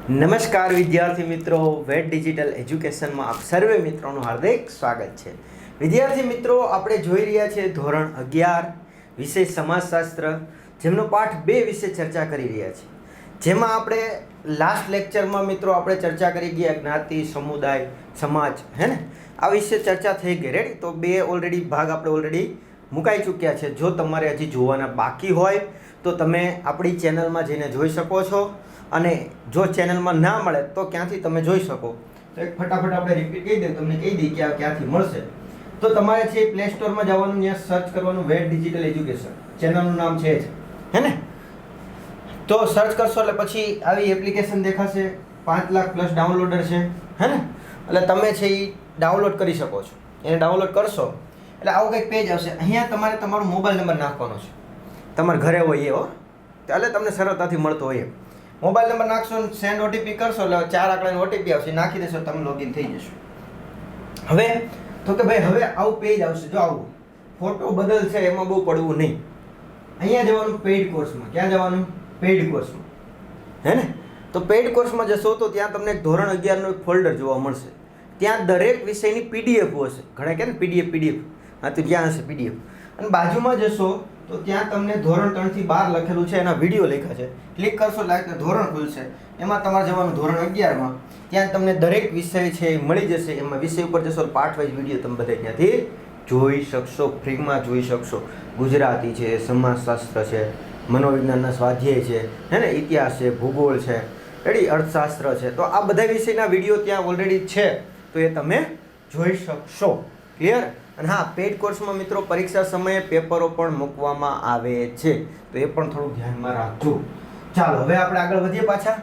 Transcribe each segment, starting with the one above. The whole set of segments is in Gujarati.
નમસ્કાર વિદ્યાર્થી મિત્રો, વેટ ડિજિટલ એજ્યુકેશનમાં આપ સર્વે મિત્રોનું હાર્દિક સ્વાગત છે. વિદ્યાર્થી મિત્રો, આપણે જોઈ રહ્યા છીએ ધોરણ 11 વિષય સમાજશાસ્ત્ર, જેમનો પાઠ 2 વિશે ચર્ચા કરી રહ્યા છીએ. જેમાં આપણે લાસ્ટ લેક્ચરમાં મિત્રો આપણે ચર્ચા કરી ગયા જ્ઞાતિ, સમુદાય, સમાજ, હે ને, આ વિશે ચર્ચા થઈ ગઈ. રેડી? તો 2 ઓલરેડી ભાગ આપણે ઓલરેડી મુકાઈ ચૂક્યા છે. જો તમારે હજી જોવાના બાકી હોય તો તમે આપણી ચેનલમાં જઈને જોઈ શકો છો, અને જો ચેનલમાં ના મળે તો ક્યાંથી તમે જોઈ શકો. તો એક ફટાફટ આપણે રિપીટ કહી દઈએ, તમને કહી દઈએ કે આ ક્યાંથી મળશે. તો તમારે છે પ્લે સ્ટોરમાં જવાનું, ત્યાં સર્ચ કરવાનું વેટ ડિજિટલ એજ્યુકેશન, ચેનલનું નામ છે જ, હે ને. તો સર્ચ કરશો એટલે પછી આવી એપ્લિકેશન દેખાશે. 5 લાખ પ્લસ ડાઉનલોડર છે, હે ને. એટલે તમે છે એ ડાઉનલોડ કરી શકો છો. એને ડાઉનલોડ કરશો એટલે આવું કંઈક પેજ આવશે. અહીંયા તમારે તમારો મોબાઈલ નંબર નાખવાનો છે, તમારા ઘરે હોય એ હો, એટલે તમને સરળતાથી મળતો હોય એ. મોબાઈલ નંબર નાખશો, સેન્ડ ઓટીપી કરશો એટલે 4 આંકડાની ઓટીપી આવશે, નાખી દેશો, તમે લોગિન થઈ જશો. હવે તો કે ભાઈ હવે આવું પેજ આવશે. જો આવું ફોટો બદલશે, એમાં બહુ પડવું નહીં. અહીંયા જવાનું પેઇડ કોર્સમાં. ક્યાં જવાનું? પેઇડ કોર્સમાં, હે ને. તો પેઇડ કોર્સમાં જશો તો ત્યાં તમને એક ધોરણ 11નું એક ફોલ્ડર જોવા મળશે. ત્યાં દરેક વિષયની પીડીએફ હશે. ઘણા કહે ને પીડીએફ. હા, તો ત્યાં હશે પીડીએફ. અને બાજુમાં જશો તો ત્યાં તમને ધોરણ 3 થી 12 લખેલું છે, એના વિડીયો લખ્યા છે. ક્લિક કરશો એટલે ધોરણ ખુલશે. એમાં તમારે જવાનું ધોરણ 11માં. ત્યાં તમને દરેક વિષય છે એ મળી જશે. એમાં વિષય ઉપર જશો પાર્ટ વાઇઝ વિડીયો તમે બધા ત્યાંથી જોઈ શકશો, ફ્રીમાં જોઈ શકશો. ગુજરાતી છે, સમાજશાસ્ત્ર છે, મનોવિજ્ઞાનના સ્વાધ્યાય છે, હે ને, ઇતિહાસ છે, ભૂગોળ છે, રેડી, અર્થશાસ્ત્ર છે. તો આ બધા વિષયના વિડીયો ત્યાં ઓલરેડી છે, તો એ તમે જોઈ શકશો. ક્લિયર? અને હા, પેઇડ કોર્સમાં મિત્રો પરીક્ષા સમયે પેપરો પણ મૂકવામાં આવે છે, તો એ પણ થોડું ધ્યાનમાં રાખજો. ચાલો હવે આપણે આગળ વધીએ પાછા,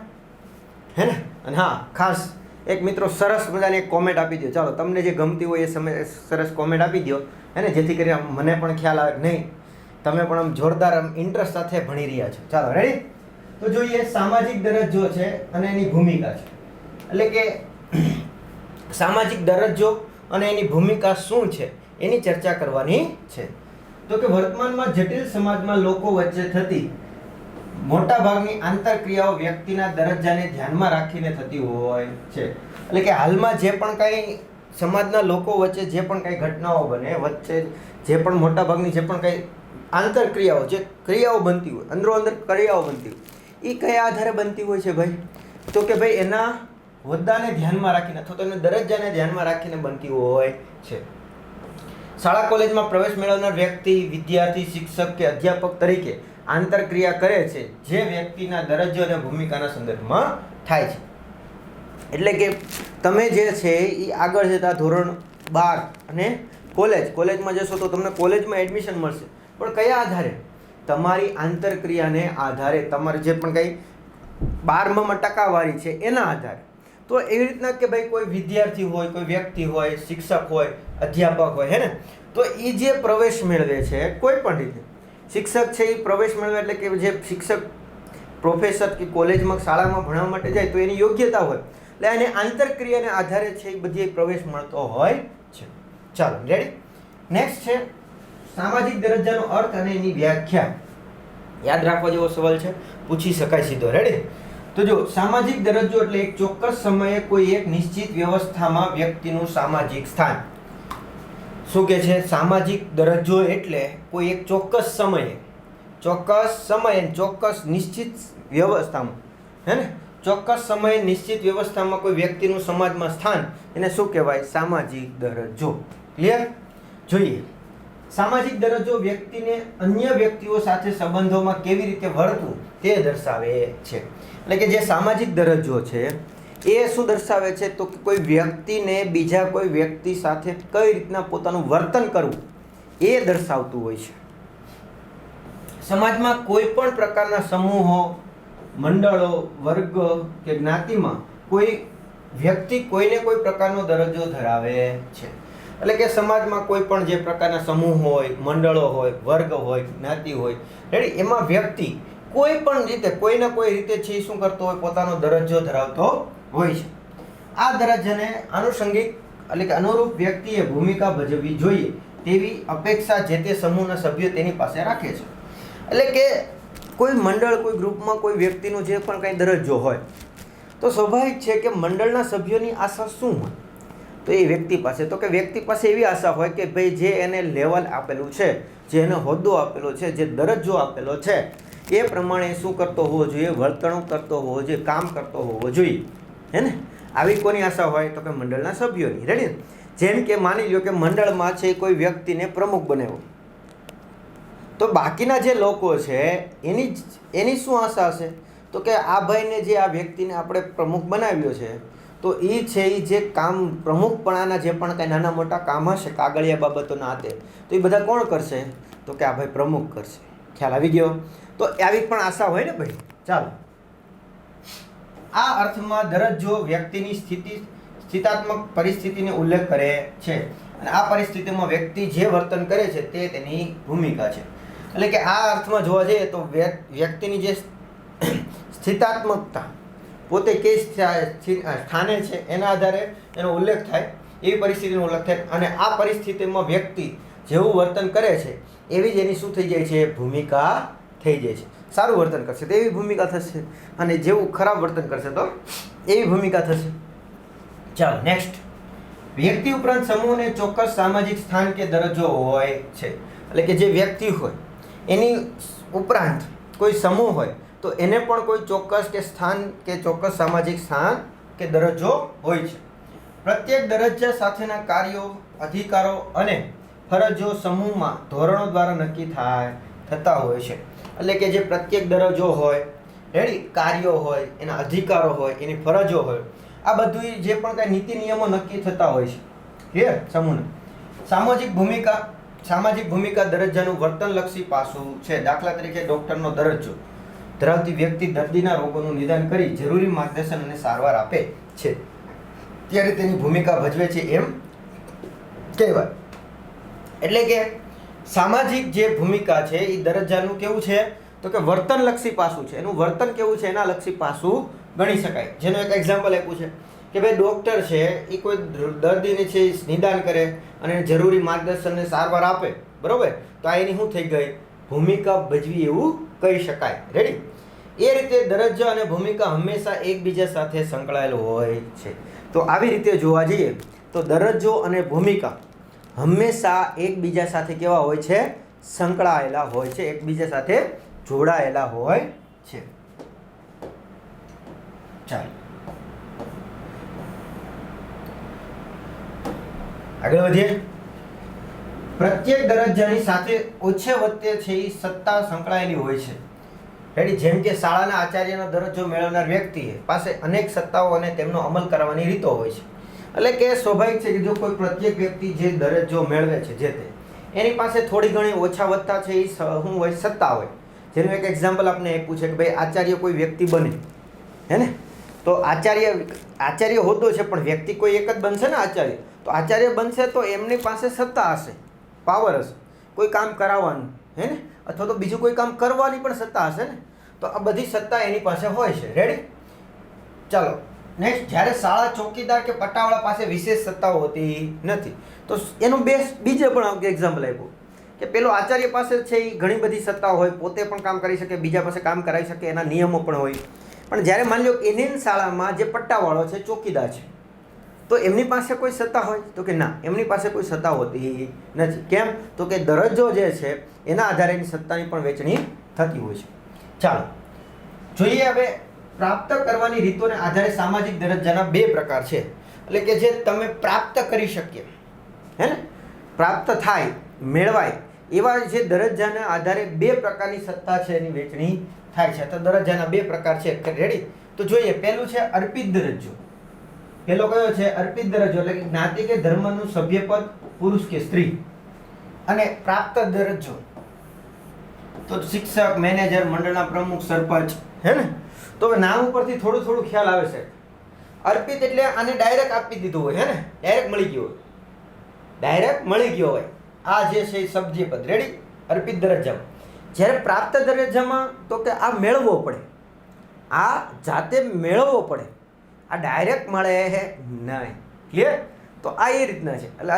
હે ને. અને હા, ખાસ એક મિત્રો સરસ મજાની એક કોમેન્ટ આપી દો. ચાલો, તમને જે ગમતી હોય એ સમય સરસ કોમેન્ટ આપી દો, હે ને, જેથી કરી મને પણ ખ્યાલ આવે કે નહીં તમે પણ આમ જોરદાર આમ ઇન્ટરેસ્ટ સાથે ભણી રહ્યા છો. ચાલો રેડી? તો જોઈએ સામાજિક દરજ્જો છે અને એની ભૂમિકા છે. એટલે કે સામાજિક દરજ્જો અને એની ભૂમિકા શું છે એની ચર્ચા કરવાની છે. તો કે વર્તમાનમાં જટિલ સમાજમાં લોકો વચ્ચે થતી મોટાભાગની આંતરક્રિયાઓ વ્યક્તિના દરજ્જાને ધ્યાનમાં રાખીને થતી હોય છે. એટલે કે હાલમાં જે પણ કંઈ સમાજના લોકો વચ્ચે જે પણ કંઈ ઘટનાઓ બને, વચ્ચે જે પણ મોટાભાગની જે પણ કંઈ આંતરક્રિયાઓ, જે ક્રિયાઓ બનતી હોય, અંદરો અંદર ક્રિયાઓ બનતી હોય, એ કયા આધારે બનતી હોય છે ભાઈ? તો કે ભાઈ એના હોદ્દાને ધ્યાનમાં રાખીને અથવા તો એના દરજ્જાને ધ્યાનમાં રાખીને બનતી હોય છે. શાળા કોલેજમાં પ્રવેશ મેળવનાર વ્યક્તિ વિદ્યાર્થી, શિક્ષક કે અધ્યાપક તરીકે આંતરક્રિયા કરે છે જે વ્યક્તિના દરજ્જો અને ભૂમિકાના સંદર્ભમાં થાય છે. એટલે કે તમે જે છે એ આગળ જતા ધોરણ 12 અને કોલેજમાં જશો તો તમને કોલેજમાં એડમિશન મળશે, પણ કયા આધારે? તમારી આંતરક્રિયાને આધારે, તમારે જે પણ કંઈ 12માં ટકાવારી છે એના આધારે. તો એવી રીતના કે ભાઈ કોઈ વિદ્યાર્થી હોય, કોઈ વ્યક્તિ હોય, શિક્ષક હોય, અધ્યાપક હોય, હે ને, તો એ જે પ્રવેશ મેળવે છે કોઈ પણ રીતે, શિક્ષક છે એ પ્રવેશ મેળવે એટલે કે જે શિક્ષક પ્રોફેસર કે કોલેજમાં શાળામાં ભણવા માટે જાય તો એની યોગ્યતા હોય, એટલે એને આંતરક્રિયાને આધારે છે એ બધી પ્રવેશ મળતો હોય છે. ચાલો રેડી? નેક્સ્ટ છે સામાજિક દરજ્જાનો અર્થ અને એની વ્યાખ્યા. યાદ રાખવા જેવો સવાલ છે, પૂછી શકાય સીધો. રેડી? તો જો સામાજિક દરજ્જો એટલે એક ચોક્કસ સમયે કોઈ એક નિશ્ચિત વ્યવસ્થામાં વ્યક્તિનું સામાજિક સ્થાન. શું કે છે? સામાજિક દરજ્જો એટલે કોઈ એક ચોક્કસ સમયે ચોક્કસ નિશ્ચિત વ્યવસ્થામાં, હે ને, ચોક્કસ સમયે નિશ્ચિત વ્યવસ્થામાં કોઈ વ્યક્તિનું સમાજમાં સ્થાન, એને શું કહેવાય? સામાજિક દરજ્જો. ક્લિયર? જોઈએ, સામાજિક દરજ્જો વ્યક્તિને અન્ય વ્યક્તિઓ સાથે સંબંધોમાં કેવી રીતે વર્તવું તે દર્શાવે છે. એટલે કે જે સામાજિક દરજ્જો છે એ શું દર્શાવે છે? તો કે કોઈ વ્યક્તિને બીજા કોઈ વ્યક્તિ સાથે કઈ રીતના પોતાનું વર્તન કરવું એ દર્શાવતું હોય છે. સમાજમાં કોઈ પણ પ્રકારના સમૂહો, મંડળો, વર્ગ કે જ્ઞાતિમાં કોઈ વ્યક્તિ કોઈને કોઈ પ્રકારનો દરજ્જો ધરાવે છે. એટલે કે સમાજમાં કોઈ પણ જે પ્રકારના સમૂહ હોય, મંડળો હોય, વર્ગ હોય, જ્ઞાતિ હોય, રેડી, એમાં વ્યક્તિ કોઈ પણ રીતે, કોઈના કોઈ રીતે છે શું કરતો હોય? પોતાનો દરજ્જો ધરાવતો હોય છે. આ દરજ્જાને આનુષંગિક એટલે કે અનુરૂપ વ્યક્તિએ ભૂમિકા ભજવવી જોઈએ તેવી અપેક્ષા જે તે સમૂહના સભ્યો તેની પાસે રાખે છે. એટલે કે કોઈ મંડળ, કોઈ ગ્રુપમાં કોઈ વ્યક્તિનો જે પણ કંઈ દરજ્જો હોય, તો સ્વાભાવિક છે કે મંડળના સભ્યોની આશા શું હોય? તો એ વ્યક્તિ પાસે, તો કે વ્યક્તિ પાસે એવી આશા હોય કે ભાઈ જે એને લેવલ આપેલું છે, જે એને હોદ્દો આપેલો છે, જે દરજ્જો આપેલો છે, એ પ્રમાણે શું કરતો હોવો જોઈએ? વર્તણૂક કરતો હોવો જોઈએ, કામ કરતો હોવો જોઈએ, હે ને? આવી કોની આશા હોય? તો કે મંડળના સભ્યોની. રેડી? જેમ કે માની લો કે મંડળમાં છે કોઈ વ્યક્તિને પ્રમુખ બનાવ્યો, તો બાકીના જે લોકો છે એની શું આશા હશે? તો કે આ ભાઈને, જે આ વ્યક્તિને આપણે પ્રમુખ બનાવ્યો છે, તો એ છે એ જે કામ પ્રમુખપણાના જે પણ કાંઈ નાના મોટા કામ હશે કાગળિયા બાબતોના હાથે, તો એ બધા કોણ કરશે? તો કે આ ભાઈ પ્રમુખ કરશે. ખ્યાલ આવી ગયો? તો આવી પણ આશા હોય ને ભાઈ. ચાલો, આ અર્થમાં દરજ્જો વ્યક્તિની સ્થિતાત્મક પરિસ્થિતિને ઉલ્લેખ કરે છે, અને આ પરિસ્થિતિમાં વ્યક્તિ જે વર્તન કરે છે તે તેની ભૂમિકા છે. એટલે કે આ અર્થમાં જોવા જઈએ તો વ્યક્તિની જે સ્થિતાત્મકતા, પોતે કઈ સ્થાને છે એના આધારે એનો ઉલ્લેખ થાય, એવી પરિસ્થિતિનો ઉલ્લેખ થાય, અને આ પરિસ્થિતિમાં વ્યક્તિ જેવું વર્તન કરે છે એવી જ એની શું થઈ જાય છે? ભૂમિકા થઈ જાય છે. સારું વર્તન કરશે તો એવી ભૂમિકા થશે, અને જેવું ખરાબ વર્તન કરશે તો એવી ભૂમિકા થશે. ચાલો નેક્સ્ટ. વ્યક્તિ ઉપરાંત સમૂહને ચોક્કસ સામાજિક સ્થાન કે દરજ્જો હોય છે. એટલે કે જે વ્યક્તિ હોય એની ઉપરાંત કોઈ સમૂહ હોય તો એને પણ કોઈ ચોક્કસ કે સ્થાન કે ચોક્કસ સામાજિક સ્થાન કે દરજ્જો હોય છે. પ્રત્યેક દરજ્જા સાથેના કાર્યો, અધિકારો અને ફરજો સમૂહમાં ધોરણો દ્વારા નક્કી થતા હોય છે. એટલે કે જે પ્રત્યેક દરજ્જો હોય, રેડી, કાર્યો હોય, એના અધિકારો હોય, એની ફરજો હોય, આ બધું જે પણ કાંઈ નીતિ નિયમો નક્કી થતા હોય છે. ક્લિયર? સમૂહને સામાજિક ભૂમિકા દરજ્જાનું વર્તનલક્ષી પાસું છે. દાખલા તરીકે ડૉક્ટરનો દરજ્જો ધરાવતી વ્યક્તિ દર્દીના રોગોનું નિદાન કરી જરૂરી માર્ગદર્શન અને સારવાર આપે છે ત્યારે તેની ભૂમિકા ભજવે છે એમ કહેવાય. એટલે કે સામાજિક જે ભૂમિકા છે એ દરજ્જાનું કેવું છે? તો કે વર્તનલક્ષી પાસું છે. એનું વર્તન કેવું છે એના લક્ષી પાસું ગણી શકાય. જેનું એક એક્ઝામ્પલ આપ્યું છે કે ભાઈ ડૉક્ટર છે એ કોઈ દર્દીને છે નિદાન કરે અને જરૂરી માર્ગદર્શન અને સારવાર આપે, બરોબર? તો આ એની શું થઈ ગઈ? ભૂમિકા ભજવી એવું કહી શકાય. રેડી? એ રીતે દરજ્જો અને ભૂમિકા હંમેશા એકબીજા સાથે સંકળાયેલ હોય છે. તો આવી રીતે જોવા જઈએ તો દરજ્જો અને ભૂમિકા હંમેશા એકબીજા સાથે કેવા હોય છે? સંકળાયેલા હોય છે, એકબીજા સાથે જોડાયેલા હોય છે. ચાલો આગળ વધીએ. પ્રત્યેક દરજ્જાની સાથે ઓછે વત્તે છે એ સત્તા સંકળાયેલી હોય છે. રેડી? જેમ કે શાળાના આચાર્યનો દરજ્જો મેળવનાર વ્યક્તિ પાસે અનેક સત્તાઓ અને તેમનો અમલ કરવાની રીતો હોય છે. એટલે કે સ્વાભાવિક છે કે જો કોઈ પ્રત્યેક વ્યક્તિ જે દરજ્જો મેળવે છે જે તે એની પાસે થોડી ઘણી ઓછા વત્તા છે એ શું હોય? સત્તા હોય. જેનું એક એક્ઝામ્પલ આપણે આપ્યું છે કે ભાઈ આચાર્ય કોઈ વ્યક્તિ બને, હે ને? તો આચાર્ય હોદ્દો છે, પણ વ્યક્તિ કોઈ એક જ બનશે ને આચાર્ય. તો આચાર્ય બનશે તો એમની પાસે સત્તા હશે, પાવર હશે, કોઈ કામ કરાવવાનું, હે ને? અથવા તો બીજું કોઈ કામ કરવાની પણ સત્તા હશે ને? તો આ બધી સત્તા એની પાસે હોય છે. રેડી? ચાલો નેક્સ્ટ. જ્યારે શાળા ચોકીદાર કે પટ્ટાવાળા પાસે વિશેષ સત્તાઓ હોતી નથી. તો એનું બીજે પણ એક્ઝામ્પલ આપ્યું કે પેલો આચાર્ય પાસે છે એ ઘણી બધી સત્તાઓ હોય, પોતે પણ કામ કરી શકે, બીજા પાસે કામ કરાવી શકે, એના નિયમો પણ હોય. પણ જ્યારે માની લો એની શાળામાં જે પટ્ટાવાળો છે, ચોકીદાર છે, તો એમની પાસે કોઈ સત્તા હોય? તો કે ના, એમની પાસે કોઈ સત્તા હોતી નથી. કેમ? તો કે દરજ્જો જે છે એના આધારે એની સત્તાની પણ વહેંચણી થતી હોય છે. ચાલો જોઈએ હવે. પ્રાપ્ત કરવાની રીતોને આધારે સામાજિક દરજ્જાના બે પ્રકાર છે. એટલે કે જે તમે પ્રાપ્ત કરી શકીએ, હે ને? પ્રાપ્ત થાય, મેળવાય એવા જે દરજ્જાના આધારે બે પ્રકારની સત્તા છે એની વહેંચણી થાય છે. તો દરજ્જાના બે પ્રકાર છે. રેડી? તો જોઈએ. પહેલું છે અર્પિત દરજ્જો. પહેલો કયો છે? અર્પિત દરજ્જો. એટલે કે જ્ઞાતિ કે ધર્મનું સભ્યપદ, પુરુષ કે સ્ત્રી. અને પ્રાપ્ત દરજ્જો તો શિક્ષક, મેનેજર, મંડળના પ્રમુખ, સરપંચ, હે ને? તો નામ ઉપરથી થોડું થોડું ખ્યાલ આવે છે. અર્પિત એટલે આને ડાયરેક્ટ આપી દીધું હોય, હે ને? ડાયરેક્ટ મળી ગયો હોય, ડાયરેક્ટ મળી ગયો હોય આ જે છે સભ્યપદ. રેડી? અર્પિત દરજ્જામાં. જ્યારે પ્રાપ્ત દરજ્જામાં તો કે આ મેળવવો પડે, આ જાતે મેળવવો પડે, આ ડાયરેક્ટ મળે નહીં. ક્લિયર? તો આ એ રીતના છે. એટલે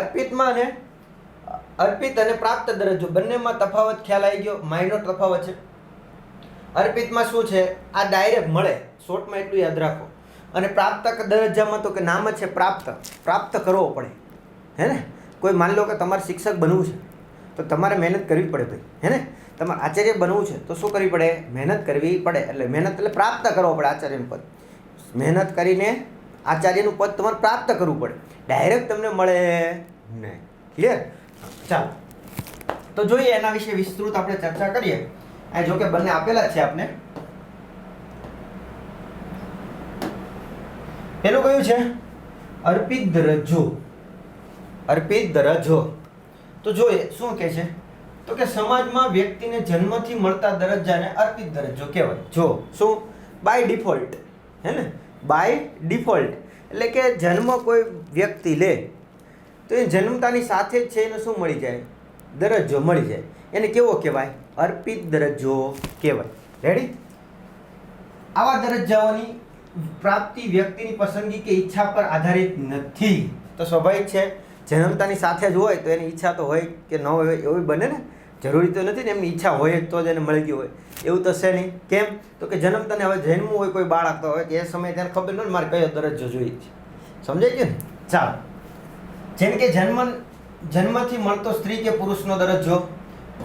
અર્પિત અને પ્રાપ્ત દરજ્જો બંનેમાં તફાવત ખ્યાલ આવી ગયો. માઇનોર તફાવત છે. અર્પિતમાં શું છે? આ ડાયરેક્ટ મળે, શોર્ટમાં એટલું યાદ રાખો. અને પ્રાપ્ત દરજ્જામાં તો કે નામ જ છે પ્રાપ્ત કરવો પડે, હે ને. કોઈ માની લો કે તમારે શિક્ષક બનવું છે તો તમારે મહેનત કરવી પડે ભાઈ, હે ને. તમારે આચાર્ય બનવું છે તો શું કરવી પડે? મહેનત કરવી પડે. એટલે મહેનત એટલે પ્રાપ્ત કરવો પડે આચાર્યનું પદ. મહેનત કરીને આચાર્યનું પદ તમારે પ્રાપ્ત કરવું પડે, ડાયરેક્ટ તમને મળે નહીં. ક્લિયર? ચાલો તો જોઈએ એના વિશે વિસ્તૃત આપણે ચર્ચા કરીએ. આ જો કે બંને આપેલા છે આપને. પેલું કયું છે? અર્પિત દરજ્જો. અર્પિત દરજ્જો. તો જોઈએ શું કહે છે? તો કે સમાજમાં વ્યક્તિને જન્મથી મળતા દરજ્જાને અર્પિત દરજ્જો કહેવાય. જો શું? બાય ડિફોલ્ટ, હે ને. બાય ડિફોલ્ટ એટલે કે જન્મ કોઈ વ્યક્તિ લે તો એ જન્મતાની સાથે જ છે એને શું મળી જાય? દરજ્જો મળી જાય. એને કેવો કહેવાય? અર્પિત દરજ્જો કહેવાય. રેડી? આવા દરજ્જાઓની પ્રાપ્તિ વ્યક્તિની પસંદગી કે ઈચ્છા પર આધારિત નથી. તો સ્વાભાવિક છે, જન્મતાની સાથે જ હોય તો એની ઈચ્છા તો હોય કે ન હોય એવું બને ને. જરૂરી તો નથી ને એમની ઈચ્છા હોય તો જ એને મળી ગયું હોય, એવું તો છે નહીં. કેમ? તો કે જન્મતાને હવે જન્મવું હોય કોઈ બાળક તો હોય કે એ સમયે તેને ખબર ન હોય મારે કયો દરજ્જો જોઈએ છે. સમજાઈ ગયું ને? ચાલો, જેમ કે જન્મથી મળતો સ્ત્રી કે પુરુષનો દરજ્જો,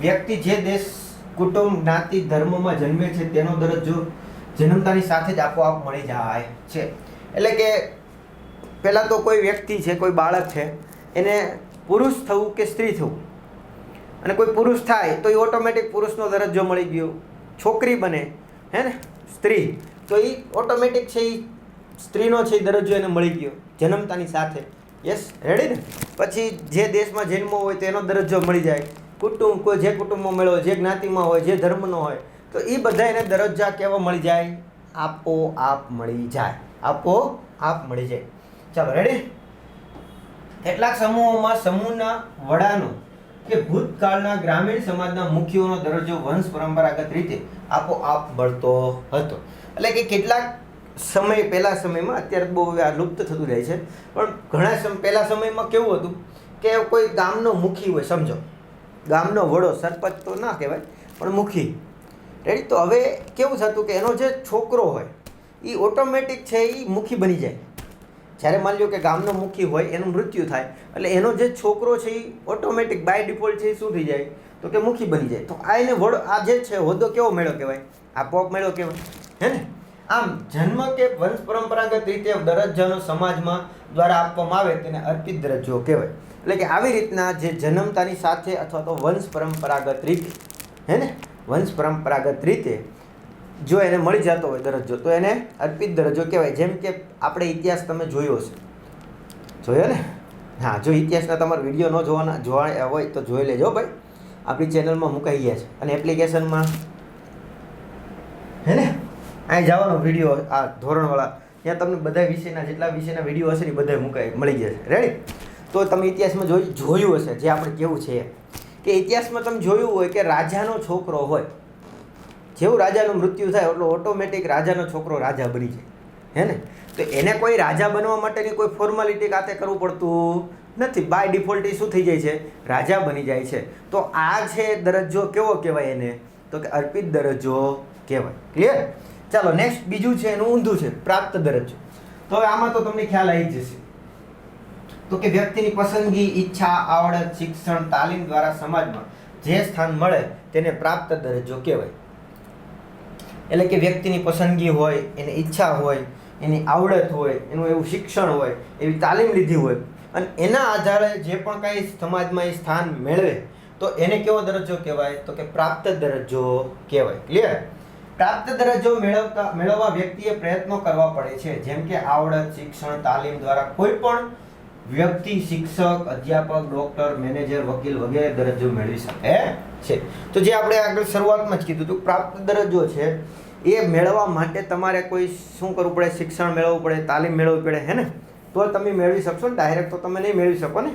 વ્યક્તિ જે દેશ, કુટુંબ, જ્ઞાતિ, ધર્મમાં જન્મે છે તેનો દરજ્જો જન્મતાની સાથે જ આપોઆપ મળી જાય છે. એટલે કે પહેલાં તો કોઈ વ્યક્તિ છે, કોઈ બાળક છે, એને પુરુષ થવું કે સ્ત્રી થવું, અને કોઈ પુરુષ થાય તો એ ઓટોમેટિક પુરુષનો દરજ્જો મળી ગયો. છોકરી બને, હે ને, સ્ત્રી, તો એ ઓટોમેટિક છે એ સ્ત્રીનો છે એ દરજ્જો એને મળી ગયો જન્મતાની સાથે. યસ, રેડી ને? પછી જે દેશમાં જન્મ હોય તો એનો દરજ્જો મળી જાય. કુટુંબ, કોઈ જે કુટુંબમાં મળ્યો હોય, જે જ્ઞાતિમાં હોય, જે ધર્મનો હોય, તો એ બધા એને દરજ્જા કેવા મળી જાય? આપોઆપ મળી જાય. આપોઆપ મળી જાય. ચાલો, રેડી? કેટલાક સમૂહોમાં સમૂહના વડાનો કે ભૂતકાળના ગ્રામીણ સમાજના મુખ્યોનો દરજ્જો વંશ પરંપરાગત રીતે આપોઆપ મળતો હતો. એટલે કે કેટલાક પહેલા સમયમાં, અત્યારે બહુ આ લુપ્ત થતું જાય છે, પણ ઘણા પહેલા સમયમાં કેવું હતું કે કોઈ ગામનો મુખી હોય, સમજો ગામનો વડો, સરપંચ તો ના કહેવાય પણ મુખી, રેડી? તો હવે કેવું થતું કે એનો જે છોકરો હોય એ ઓટોમેટિક છે એ મુખી બની જાય. જ્યારે માની લો કે ગામનો મુખી હોય એનું મૃત્યુ થાય એટલે એનો જે છોકરો છે એ ઓટોમેટિક બાય ડિફોલ્ટ છે એ શું થઈ જાય? તો કે મુખી બની જાય. તો આ એને આ જે છે હોદ્દો કેવો મેળો કહેવાય? આપોઆપ મેળો કહેવાય, હે ને? આમ જન્મ કે વંશ પરંપરાગત રીતે દરજ્જાનો સમાજમાં દ્વારા આપવામાં આવે તેને અર્પિત દરજ્જો કહેવાય. એટલે કે આવી રીતના જે જન્મતાની સાથે અથવા તો વંશ પરંપરાગત રીતે, હે ને, વંશ પરંપરાગત રીતે જો એને મળી જતો હોય દરજ્જો તો એને અર્પિત દરજ્જો કહેવાય. જેમ કે આપણે ઇતિહાસ તમે જોયો હશે, જોયો ને? હા, જો ઇતિહાસના તમારા વિડીયો ન જોવા હોય તો જોઈ લેજો ભાઈ. આપણી ચેનલમાં મુકાઈ ગયા છે અને એપ્લિકેશનમાં, હે ને, અહીં જવાનો વિડીયો આ ધોરણવાળા, ત્યાં તમને બધા વિષયના જેટલા વિષયના વિડીયો હશે ને બધા મળી જશે. રેડી? તો તમે ઇતિહાસમાં જોયું હશે, જે આપણે કેવું છે કે ઇતિહાસમાં તમે જોયું હોય કે રાજાનો છોકરો હોય, જેવું રાજાનું મૃત્યુ થાય એટલે ઓટોમેટિક રાજાનો છોકરો રાજા બની જાય, હે ને? તો એને કોઈ રાજા બનવા માટેની કોઈ ફોર્માલિટી કાતે કરવું પડતું નથી. બાય ડિફોલ્ટ એ શું થઈ જાય છે? રાજા બની જાય છે. તો આ છે દરજ્જો કેવો કહેવાય એને? તો કે અર્પિત દરજ્જો કહેવાય. ક્લિયર? ચાલો, નેક્સ્ટ બીજું છે એનું ઊંધું છે, પ્રાપ્ત દરજ્જો. તો હવે આમાં તો તમને ખ્યાલ આવી જશે. તો કે વ્યક્તિની પસંદગી, ઈચ્છા, આવડત, શિક્ષણ, તાલીમ દ્વારા સમાજમાં જે સ્થાન મળે તેને પ્રાપ્ત દરજ્જો કહેવાય. એટલે કે વ્યક્તિની પસંદગી હોય, એની ઈચ્છા હોય, એની આવડત હોય, એનું એવું શિક્ષણ હોય, એવી તાલીમ લીધી હોય અને એના આધારે જે પણ કાંઈ સમાજમાં એ સ્થાન મેળવે તો એને કેવો દરજ્જો કહેવાય? તો કે પ્રાપ્ત દરજ્જો કહેવાય. ક્લિયર? પ્રાપ્ત દરજ્જો મેળવવા વ્યક્તિએ પ્રયત્નો કરવા પડે છે. જેમ કે આવડત, શિક્ષણ, તાલીમ દ્વારા કોઈ પણ વ્યક્તિ શિક્ષક, અધ્યાપક, ડોક્ટર, મેનેજર, વકીલ વગેરે દરજ્જો મેળવી શકે છે. તો જે આપણે આગળ શરૂઆતમાં જ કીધું હતું, પ્રાપ્ત દરજ્જો છે એ મેળવવા માટે તમારે કોઈ શું કરવું પડે? શિક્ષણ મેળવવું પડે, તાલીમ મેળવવી પડે, હે ને? તો તમે મેળવી શકશો ને. ડાયરેક્ટ તો તમે નહીં મેળવી શકો ને.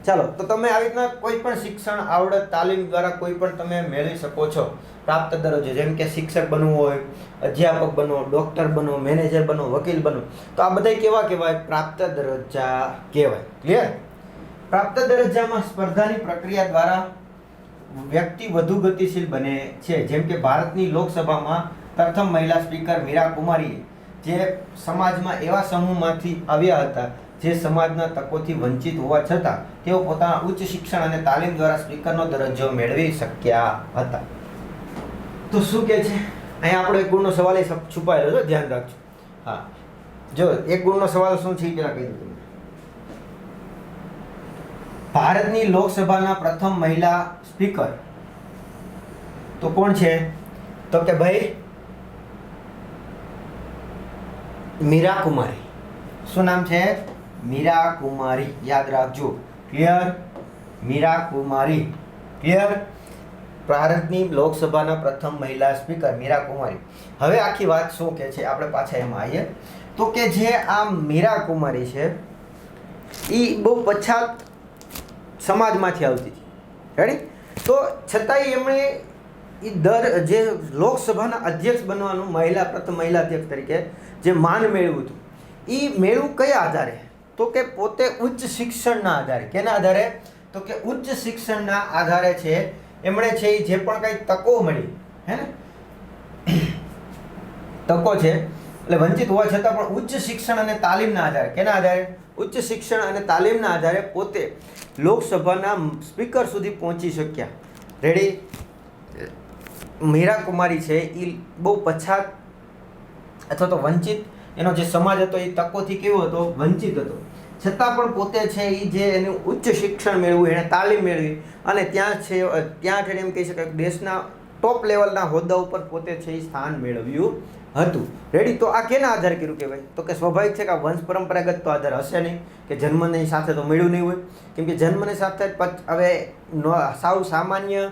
ચાલો, તો તમે આવી રીતના કોઈ પણ શિક્ષણ, આવડત, તાલીમ દ્વારા કોઈ પણ તમે મેળવી શકો છો પ્રાપ્ત દરજ્જો. જેમ કે શિક્ષક બનવું હોય, અધ્યાપક બનો, ડોક્ટર બનો, મેનેજર બનો, વકીલ બનો, તો આ બધા કેવા કહેવાય? પ્રાપ્ત દરજ્જા કહેવાય. ક્લિયર? પ્રાપ્ત દરજ્જામાં સ્પર્ધાની પ્રક્રિયા દ્વારા વ્યક્તિ વધુ ગતિશીલ બને છે. જેમ કે ભારતની લોકસભામાં પ્રથમ મહિલા સ્પીકર મીરા કુમારીએ જે સમાજમાં એવા સમૂહમાંથી આવ્યા હતા જે સમાજના તકોથી વંચિત હોવા છતાં તેઓ પોતાના ઉચ્ચ શિક્ષણ અને તાલીમ દ્વારા સ્પીકરનો દરજ્જો મેળવી શક્યા હતા. તો શું કહે છે અહીંયા આપણો એક ગુણનો સવાલ એ છુપાયેલો છે, ધ્યાન રાખજો. હા, જો એક ગુણનો સવાલ શું છે પેલા કહી દઉં. ભારતની લોકસભાના પ્રથમ મહિલા સ્પીકર તો કોણ છે? તો કે ભાઈ મીરા કુમારી. શું નામ છે? મીરા કુમારી. યાદ રાખજો. ક્લિયર? મીરા કુમારી. ક્લિયર? ભારતની લોકસભાના પ્રથમ મહિલા સ્પીકર મીરા કુમારી. હવે આખી વાત શું કે છે આપણે પાછા એમાં આવીએ. તો કે જે આ મીરા કુમારી છે એ બહુ પછાત સમાજમાંથી આવતી હતી. રેડી? તો છતાંય એમણે જે લોકસભાના અધ્યક્ષ બનવાનું પ્રથમ મહિલા અધ્યક્ષ તરીકે જે માન મેળવ્યું હતું એ મેળવું કયા આધારે? તો કે પોતે ઉચ્ચ શિક્ષણના આધારે. કેના આધારે? તો કે ઉચ્ચ શિક્ષણના આધારે છે એમણે છે જે પણ કંઈ તકો મળી હે ને તકો છે એટલે વંચિત હોવા છતાં પણ ઉચ્ચ શિક્ષણ અને તાલીમના આધારે. કેના આધારે? ઉચ્ચ શિક્ષણ અને તાલીમના આધારે પોતે લોકસભાના સ્પીકર સુધી પહોંચી શક્યા. રેડી? મીરા કુમારી છે એ બહુ પછાત અથવા તો વંચિત એનો જે સમાજ હતો એ તકોથી કેવો હતો? વંચિત હતો. છતાં પણ પોતે છે એ જે એનું ઉચ્ચ શિક્ષણ મેળવ્યું, એણે તાલીમ મેળવી અને ત્યાં એમ કહી શકાય દેશના ટોપ લેવલના હોદ્દા ઉપર પોતે છે એ સ્થાન મેળવ્યું હતું. રેડી? તો આ કેના આધારે કર્યું કહેવાય? તો કે સ્વાભાવિક છે કે આ વંશ પરંપરાગત તો આધાર હશે નહીં, કે જન્મની સાથે તો મળ્યું નહીં હોય. કેમ કે જન્મની સાથે હવે સાવ સામાન્ય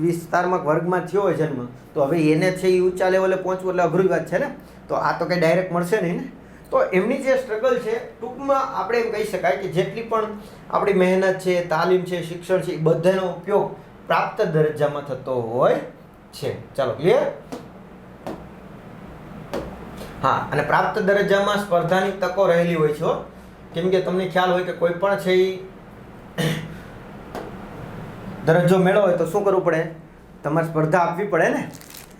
વિસ્તારમાં વર્ગમાં થયો હોય જન્મ, તો હવે એને છે એ ઊંચા લેવલે પહોંચવું એટલે અઘરી વાત છે ને. તો આ તો કંઈ ડાયરેક્ટ મળશે નહીં ને. તો એમની જે સ્ટ્રગલ છે ટૂંકમાં આપણે એમ કહી શકાય કે જેટલી પણ આપણી મહેનત છે, તાલીમ છે, શિક્ષણ છે એ બધાનો ઉપયોગ પ્રાપ્ત દરજ્જામાં થતો હોય છે. ચાલો, ક્લિયર? હા, અને પ્રાપ્ત દરજ્જામાં સ્પર્ધાની તકો રહેલી હોય છે. કેમ કે તમને ખ્યાલ હોય કે કોઈ પણ છે એ દરજ્જો મેળવો હોય તો શું કરવું પડે? તમારે સ્પર્ધા આપવી પડે ને,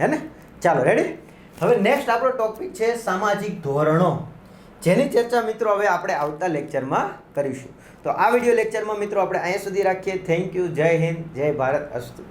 હે ને? ચાલો, રેડી? હવે નેક્સ્ટ આપણો ટોપિક છે સામાજિક ધોરણો, જેની ચર્ચા મિત્રો હવે આપણે આવતા લેક્ચરમાં કરીશું. તો આ વિડીયો લેક્ચરમાં મિત્રો આપણે અહીંયા સુધી રાખીએ. Thank you. જય હિન્દ, જય ભારત. અસ્તુ.